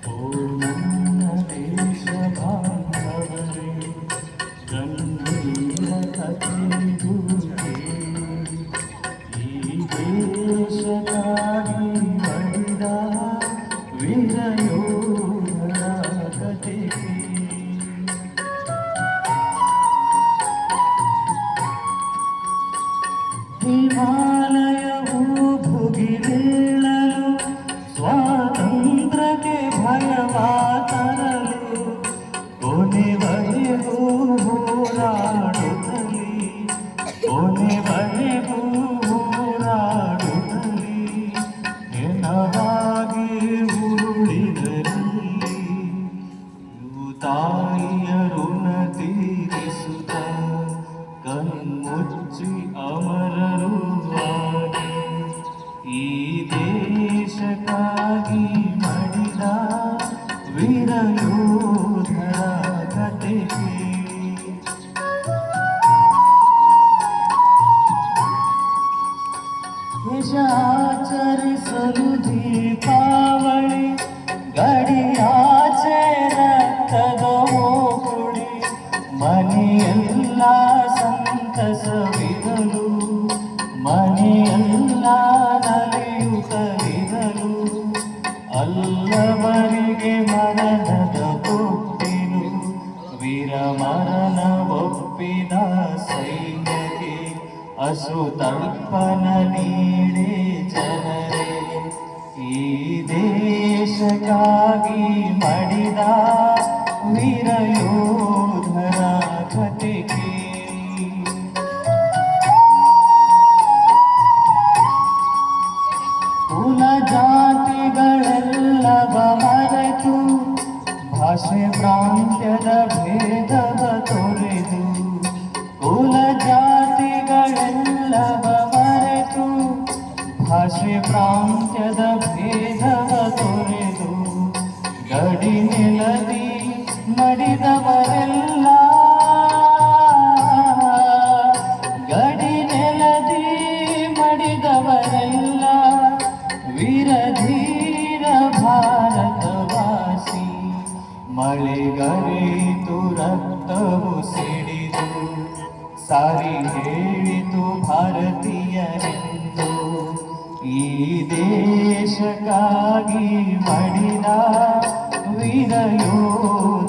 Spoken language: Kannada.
ಓ ನನ್ನ ದೇಶ ಬಾಂಧವರೇ, ಗಂಭೀರ ಕಥೆಗೂ ಈ ದೇಶಕ್ಕಾಗಿ ಮಡಿದ ವೀರಯೋಧರ ಕಥೆಗೆ ಹಿಮಾಲಯವು ಭುಗಿಲೇಳಲು ಸ್ವಾತಂತ್ರ್ಯಕ್ಕೆ ಭಯವ ತರಲು ಕೊನೆವರೆಗೂ ಹೋರಾಡುತ್ತಲಿ ಕೊನೆವರೆಗೂ ಹೋರಾಡುತ್ತಲಿ ಹೆಣವಾಗಿ ಉರುಳಿದಲ್ಲಿ ತಾಯಿಯ ಋಣ ತೀರಿಸುತ್ತ ಕಣ್ಮುಚ್ಚಿ ಅಮರರು ಆಗಿ ಈ ದೇಶಕ್ಕಾಗಿ ಮಡಿದ ವೀರಯೋಧರ ಕಥೆಗೆ ದೇಶಾಚರಿಸಲು ದೀಪಾವಳಿ ಗಡಿಯಾಚೆ ರಕ್ತದ ಓಕುಳಿ ಮನೆಯೆಲ್ಲ ಸಂತಸವಿರಲು ಮನೆಯೆಲ್ಲ ನಲಿಯುತ್ತಲಿರಲು ಅಲ್ಲವರಿಗೆ ಮರಣದ ಕೊಟ್ಟಿರು ವೀರಮರಣ ಒಪ್ಪಿದ ಸೈನ್ಯಕ್ಕೆ ಅಶ್ರುತರ್ಪಣ ನೀಡೆ ಜನರೇ ಈ ದೇಶಕ್ಕಾಗಿ ಮಡಿದ ವೀರಯೋಧರ ಕಥೆಗೆ ಕುಲ ಜಾತಿಗಳೆಲ್ಲವ ಮರೆತು ಭಾಷೆ ಪ್ರಾಂತ್ಯದ ಭೇದವ ತೊರೆದು ಕುಲ ಜಾತಿಗಳೆಲ್ಲವ ಮರೆತು ಭಾಷೆ ಪ್ರಾಂತ್ಯದ ಭೇದವ ತೊರೆದು ಗಡಿ ನೆಲದಿ ಮಡಿದವರೆಲ್ಲ ಗಡಿ ನೆಲದಿ ಮಡಿದವರೆಲ್ಲ ವೀರಧೀರ ಭಾರತವಾಸಿ ಮಳೆಗರೆಯಿತು ರಕ್ತವು ಸಿಡಿದು ಸಾರಿ ಹೇಳಿತು ಭಾರತೀಯರೆಂದು ಈ ದೇಶಕ್ಕಾಗಿ ಮಡಿದ ವೀರಯೋಧರ